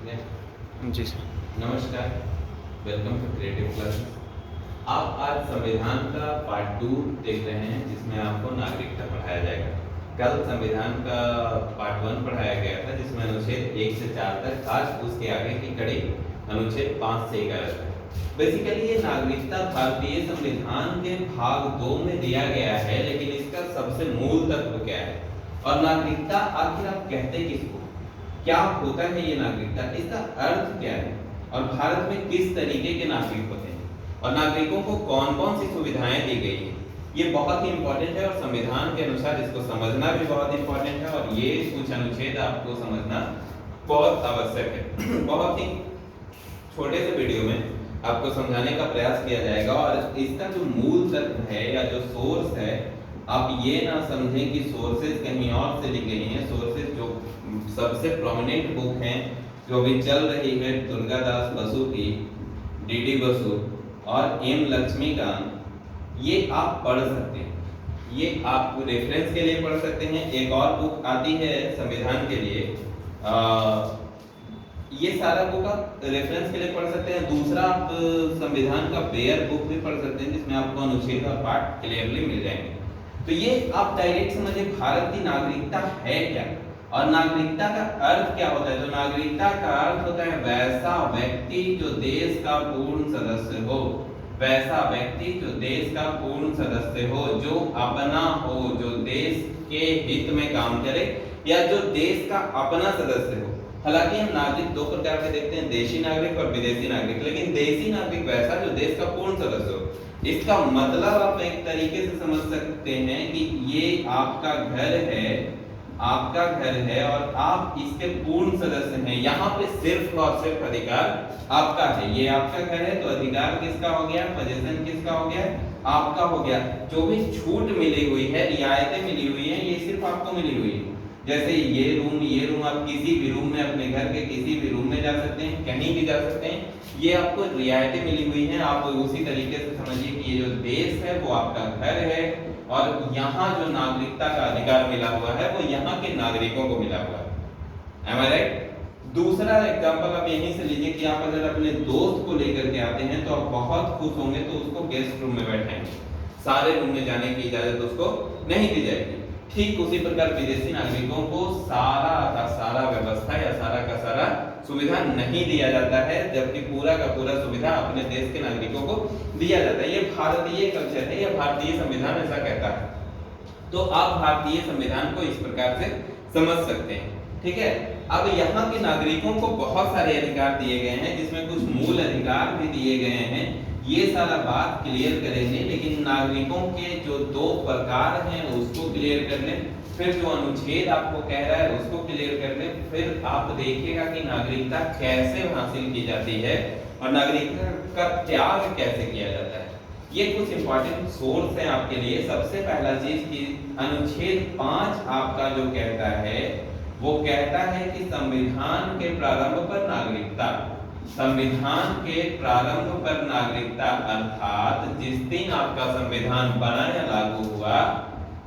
जी sir. नमस्कार, welcome to creative classes. आप आज संविधान का पार्ट 2 देख रहे हैं जिसमें आपको नागरिकता पढ़ाया जाएगा। कल संविधान का पार्ट 1 पढ़ाया गया था जिसमें अनुच्छेद 1 से 4 तक, आज उसके आगे की कड़ी अनुच्छेद 5 से 11 तक। बेसिकली ये नागरिकता भारतीय संविधान के भाग 2 में दिया गया है, लेकिन इसका सबसे मूल तत्व क्या है और नागरिकता आखिर आप कहते किसको, क्या होता है ये नागरिकता, इसका अर्थ क्या है और भारत में किस तरीके के नागरिक होते हैं और नागरिकों को कौन कौन सी सुविधाएं दी गई हैं, ये बहुत ही इंपॉर्टेंट है और संविधान के अनुसार इसको समझना भी बहुत इंपॉर्टेंट है और ये कुछ अनुच्छेद आपको समझना बहुत आवश्यक है। बहुत ही छोटे से वीडियो में आपको समझाने का प्रयास किया जाएगा और इसका जो मूल तत्व है या जो सोर्स है, आप ये ना समझें कि सोर्सेज कहीं और से ली गई हैं। सोर्सेज जो सबसे प्रोमिनेंट बुक हैं जो अभी चल रही है दुर्गादास बसु की, डीडी बसु और एम लक्ष्मीकांत, ये आप पढ़ सकते हैं। ये आप रेफरेंस के लिए पढ़ सकते हैं। एक और बुक आती है संविधान के लिए, ये सारा बुक आप रेफरेंस के लिए पढ़ सकते हैं। दूसरा आप संविधान का बेयर बुक भी पढ़ सकते हैं जिसमें आपको अनुच्छेद और पार्ट क्लियरली मिल जाएंगे। तो ये आप डायरेक्ट समझिए भारत की नागरिकता है क्या और नागरिकता का अर्थ क्या होता है। तो नागरिकता का अर्थ होता है वैसा व्यक्ति जो देश का पूर्ण सदस्य हो, वैसा व्यक्ति जो देश का पूर्ण सदस्य हो, जो अपना हो, जो देश के हित में काम करे या जो देश का अपना सदस्य हो। हालांकि हम नागरिक दो प्रकार के देखते हैं, देशी नागरिक और विदेशी नागरिक, लेकिन देशी नागरिक वैसा जो देश का पूर्ण सदस्य हो। इसका मतलब आप एक तरीके से समझ सकते हैं कि ये आपका घर है, आपका घर है और आप इसके पूर्ण सदस्य हैं। यहाँ पे सिर्फ और सिर्फ अधिकार आपका है। ये आपका घर है तो अधिकार किसका हो गया, पोजीशन किसका हो गया, आपका हो गया। जो भी छूट मिली हुई है, रियायतें मिली हुई है, ये सिर्फ आपको मिली हुई है। जैसे ये रूम आप किसी भी रूम में, अपने घर के किसी भी रूम में जा सकते हैं, कहीं भी जा सकते हैं, ये आपको रियायतें मिली हुई हैं। आप उसी तरीके से समझिए कि ये जो देश है वो आपका घर है और यहाँ जो नागरिकता का अधिकार मिला हुआ है वो यहाँ के नागरिकों को मिला हुआ है। Am I right? दूसरा एग्जांपल आप यहीं से लीजिए कि आप अगर अपने दोस्त को लेकर के आते हैं तो आप बहुत खुश होंगे तो उसको गेस्ट रूम में बैठाएंगे, सारे रूम में जाने की इजाजत उसको नहीं दी जाएगी। ठीक उसी प्रकार विदेशी नागरिकों को सारा का सारा व्यवस्था या सारा का सारा सुविधा नहीं दिया जाता है, जबकि पूरा का पूरा सुविधा अपने देश के नागरिकों को दिया जाता है। ये भारतीय कल्चर है, यह भारतीय संविधान ऐसा कहता है। तो आप भारतीय संविधान को इस प्रकार से समझ सकते हैं, ठीक है। अब यहाँ के नागरिकों को बहुत सारे अधिकार दिए गए हैं जिसमें कुछ मूल अधिकार भी दिए गए हैं। ये सारा बात क्लियर करेंगे, लेकिन नागरिकों के जो दो प्रकार हैं उसको क्लियर कर लें, फिर जो अनुच्छेद आपको कह रहा है उसको क्लियर कर लें, फिर आप देखिएगा कि नागरिकता कैसे हासिल की जाती है और नागरिकता का त्याग कैसे किया जाता है। ये कुछ इंपॉर्टेंट सोर्स हैं आपके लिए। सबसे पहला चीज कि अनुच्छेद 5 आपका जो कहता है वो कहता है कि संविधान के प्रारंभ पर नागरिकता, संविधान के प्रारंभ पर नागरिकता, अर्थात जिस दिन आपका संविधान बना या लागू हुआ,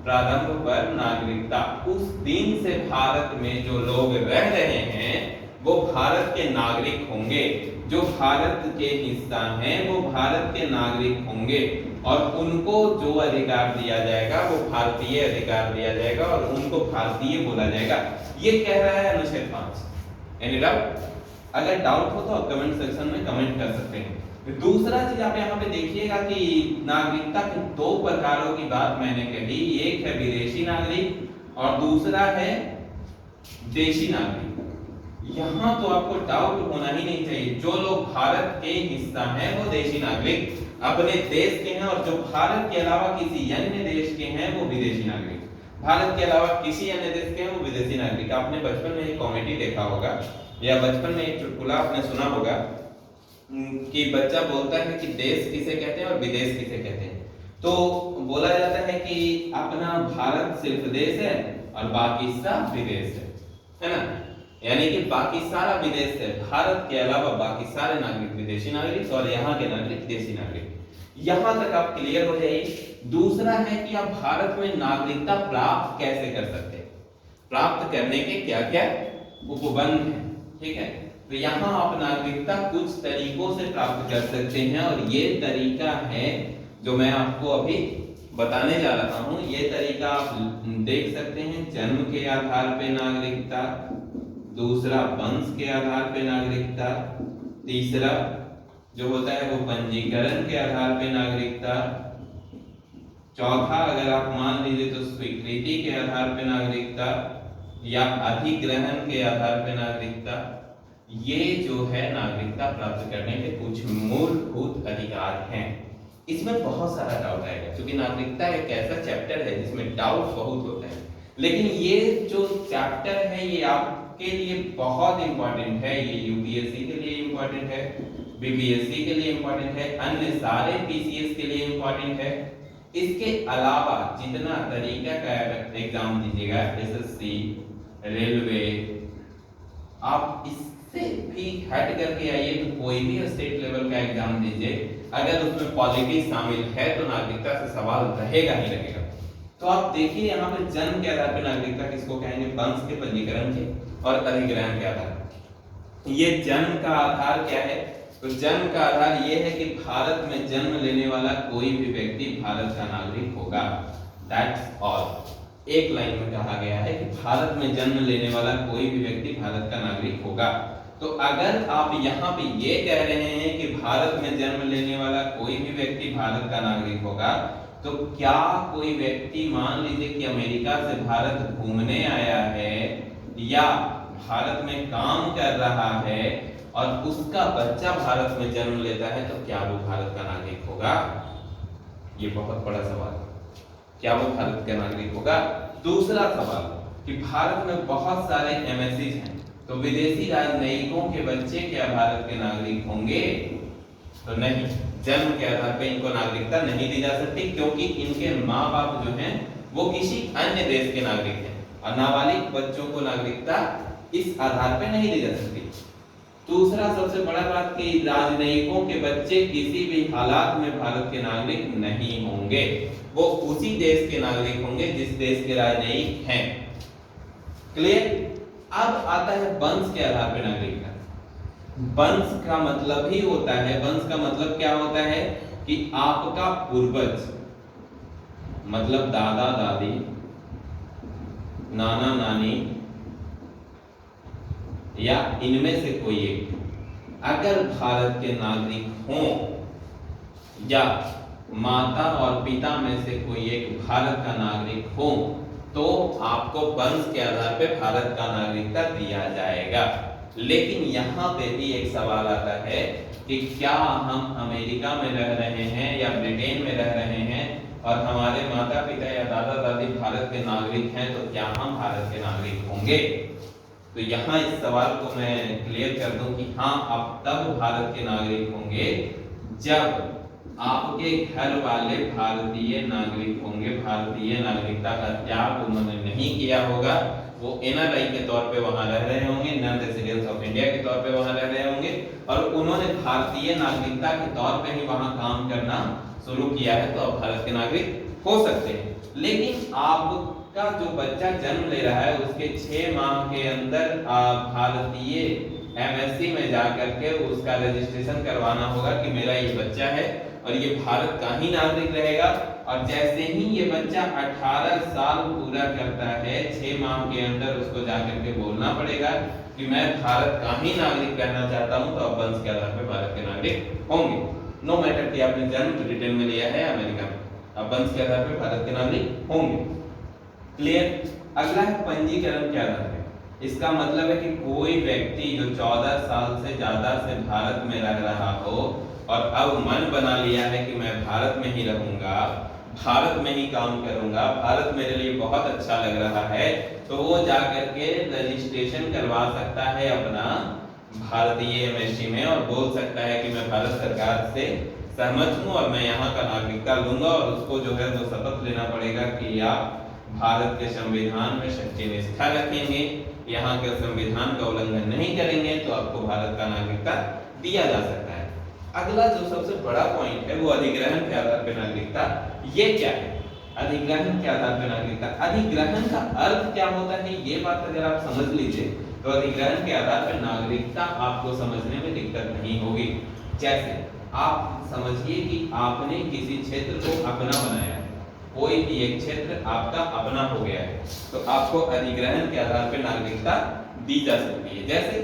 प्रारंभ पर नागरिकता, उस दिन से भारत में जो लोग रह रहे हैं वो भारत के नागरिक होंगे। जो भारत के हिस्सा हैं वो भारत के नागरिक होंगे और उनको जो अधिकार दिया जाएगा वो भारतीय अधिकार दिया जाएगा और उनको भारतीय बोला जाएगा। ये कह रहा है अनुच्छेद 5। Any doubt? अगर डाउट हो तो आप कमेंट सेक्शन में कमेंट कर सकते हैं। दूसरा चीज आप यहाँ पे देखिएगा कि नागरिकता के दो प्रकारों की बात मैंने कही, एक है विदेशी नागरिक और दूसरा है देशी नागरिक। यहाँ तो आपको डाउट होना ही नहीं चाहिए, जो लोग भारत के हिस्सा हैं वो देशी नागरिक अपने देश के हैं और जो भारत के अलावा किसी अन्य देश के हैं वो विदेशी नागरिक, भारत के अलावा किसी अन्य देश के हैं वो विदेशी नागरिक। आपने बचपन में एक कॉमेडी देखा होगा या बचपन में एक चुटकुला आपने सुना होगा कि बच्चा बोलता है कि देश किसे कहते हैं और विदेश किसे कहते हैं। तो बोला जाता है कि अपना भारत सिर्फ देश है और बाकी सब विदेश है ना, यानी कि बाकी सारा विदेश है, भारत के अलावा बाकी सारे नागरिक विदेशी नागरिक और यहाँ के नागरिक देशी नागरिक। यहाँ तक आप क्लियर हो जाइए। दूसरा है कि आप भारत में नागरिकता प्राप्त कैसे कर सकते हैं, प्राप्त करने के क्या क्या उपबंध हैं। ठीक है। तो यहाँ आप नागरिकता कुछ तरीकों से प्राप्त कर सकते हैं और ये तरीका है जो मैं आपको अभी बताने जा रहा हूँ। ये तरीका आप देख सकते हैं, जन्म के आधार पे नागरिकता, दूसरा वंश के आधार पे नागरिकता, तीसरा जो होता है वो पंजीकरण के आधार पे नागरिकता, चौथा अगर आप मान लीजिए तो स्वीकृति के आधार पे नागरिकता या अधिग्रहण के आधार पे नागरिकता। ये जो है नागरिकता प्राप्त करने के कुछ मूलभूत अधिकार हैं। इसमें बहुत सारा डाउट आएगा क्योंकि नागरिकता एक ऐसा चैप्टर है जिसमें डाउट बहुत होता है, लेकिन ये जो चैप्टर है ये आपके लिए बहुत इंपॉर्टेंट है। ये यूपीएससी के लिए इंपॉर्टेंट है, बीपीएससी के लिए इंपॉर्टेंट है, अन्य सारे पीसीएस के लिए इंपॉर्टेंट है। इसके अलावा जितना तरीका का एग्जाम दीजिएगा, एसएससी, रेलवे, आप इससे भी हट करके आइए तो कोई भी स्टेट लेवल का एग्जाम दीजिए, अगर उसमें पॉलिटिक्स शामिल है तो नागरिकता से सवाल रहेगा ही रहेगा। तो आप देखिए यहाँ पे जन्म के आधार पर नागरिकता किसको कहेंगे, वंश के, पंजीकरण के और अधिग्रहण के आधार। ये जन्म का आधार क्या है, तो जन्म का आधार ये है कि भारत में जन्म लेने वाला कोई भी व्यक्ति भारत का नागरिक होगा। That's all. एक लाइन में कहा गया है कि भारत में जन्म लेने वाला कोई भी व्यक्ति भारत का नागरिक होगा। तो अगर आप यहाँ पे ये कह रहे हैं कि भारत में जन्म लेने वाला कोई भी व्यक्ति भारत का नागरिक होगा, तो क्या कोई व्यक्ति मान लीजिए कि अमेरिका से भारत घूमने आया है या भारत में काम कर रहा है और उसका बच्चा भारत में जन्म लेता है, तो क्या वो भारत का नागरिक होगा? ये बहुत बड़ा सवाल है, क्या वो भारत का नागरिक होगा? दूसरा सवाल कि भारत में बहुत सारे एमएससी हैं, तो विदेशी राजनयिकों के बच्चे क्या भारत के नागरिक होंगे? तो नहीं, जन्म के आधार पर इनको नागरिकता नहीं दी जा सकती क्योंकि इनके माँ बाप जो हैं वो किसी अन्य देश के नागरिक हैं और नाबालिग बच्चों को नागरिकता इस आधार पर नहीं दी जा सकती। दूसरा सबसे बड़ा बात कि राजनयिकों के बच्चे किसी भी हालात में भारत के नागरिक नहीं होंगे, वो उसी देश के नागरिक होंगे जिस देश के राजनयिक हैं। क्लियर? अब आता है वंश के आधार पर नागरिकता। वंश का मतलब ही होता है, वंश का मतलब क्या होता है कि आपका पूर्वज मतलब दादा दादी, नाना नानी या इनमें से कोई एक अगर भारत के नागरिक हों या माता और पिता में से कोई एक भारत का नागरिक हो, तो आपको वंश के आधार पे भारत का नागरिकता दिया जाएगा। लेकिन यहाँ पे भी एक सवाल आता है कि क्या हम अमेरिका में रह रहे हैं या ब्रिटेन में रह रहे हैं और हमारे माता पिता या दादा दादी भारत के नागरिक हैं, तो क्या हम भारत के नागरिक होंगे? तो यहाँ इस सवाल को मैं क्लियर कर दूं कि हाँ, आप तब भारत के नागरिक होंगे जब आपके घर वाले भारतीय नागरिक होंगे। भारतीय नागरिकता का त्याग उन्होंने नहीं किया होगा, वो एनआरआई के तौर पे वहां रह रहे होंगे, नॉन रेजिडेंट्स ऑफ इंडिया के तौर पे वहां रह रहे होंगे और उन्होंने भारतीय नागरिकता के तौर पे ही वहां काम करना शुरू किया है, तो आप भारत के नागरिक हो सकते हैं। लेकिन आपका जो बच्चा जन्म ले रहा है उसके 6 माह के अंदर भारतीय एमएससी में जाकर के उसका रजिस्ट्रेशन करवाना होगा कि मेरा ये बच्चा है और ये भारत का ही नागरिक रहेगा। और जैसे ही ये बच्चा 18 साल पूरा करता है, 6 माह के अंदर उसको जाकर के बोलना पड़ेगा कि मैं भारत का ही नागरिक रहना चाहता हूं, तो अब वंश के आधार पर भारत के नागरिक होंगे। नो मैटर कि आपने जन्म ब्रिटेन में लिया है अमेरिका में, अब वंश के आधार पर भारत के नागरिक होंगे। क्लियर? अगला है पंजीकरण के आधार पर। इसका मतलब है कि कोई व्यक्ति जो 14 साल से ज्यादा से भारत में रह रहा हो और अब मन बना लिया है कि मैं भारत में ही रहूंगा, भारत में ही काम करूंगा, भारत मेरे लिए बहुत अच्छा लग रहा है, तो वो जाकर के रजिस्ट्रेशन करवा सकता है अपना भारतीय एमएससी में और बोल सकता है कि मैं भारत सरकार से सहमत हूं और मैं यहाँ का नागरिकता लूंगा। और उसको जो है वो शपथ लेना पड़ेगा कि आप भारत के संविधान में सच्ची निष्ठा रखेंगे, यहाँ के संविधान का उल्लंघन नहीं करेंगे, तो आपको भारत का नागरिकता दिया जा सकता है। अगला जो सबसे बड़ा पॉइंट है वो अधिग्रहण के आधार पर नागरिकता। ये क्या है? अधिग्रहण के आधार पर नागरिकता। अधिग्रहण का अर्थ क्या होता है, ये बात अगर आप समझ लीजिए तो तो अधिग्रहण के आधार पर नागरिकता आपको समझने में दिक्कत नहीं होगी। जैसे आप समझिए कि आपने किसी क्षेत्र को अपना बनाया है, कोई भी एक क्षेत्र आपका अपना हो गया है, तो आपको अधिग्रहण के आधार पर नागरिकता दी जा सकती है। जैसे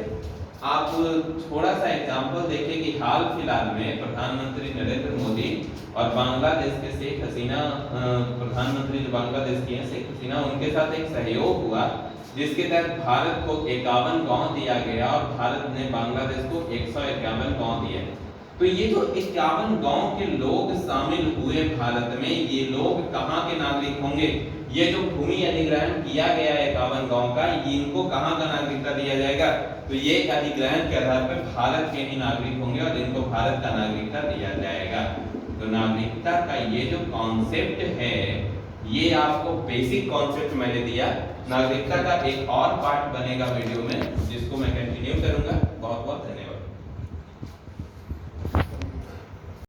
आप थोड़ा सा एग्जांपल देखें कि हाल फिलहाल में प्रधानमंत्री नरेंद्र मोदी और बांग्लादेश के शेख हसीना, प्रधानमंत्री जो बांग्लादेश की हैं शेख हसीना, उनके साथ एक सहयोग हुआ जिसके तहत भारत को 51 गांव दिया गया और भारत ने बांग्लादेश को 151 गांव दिए। तो ये जो 51 गांव के लोग शामिल हुए भारत में, ये लोग कहाँ के नागरिक होंगे? ये जो भूमि अधिग्रहण किया गया है 51 गांव का, इनको कहाँ का नागरिकता दिया जाएगा? तो ये अधिग्रहण के आधार पर भारत के ही नागरिक होंगे और इनको भारत का नागरिकता दिया जाएगा। तो नागरिकता का ये जो कॉन्सेप्ट है, ये आपको बेसिक कॉन्सेप्ट मैंने दिया। नागरिकता का एक और पार्ट बनेगा वीडियो में, जिसको मैं कंटिन्यू करूंगा।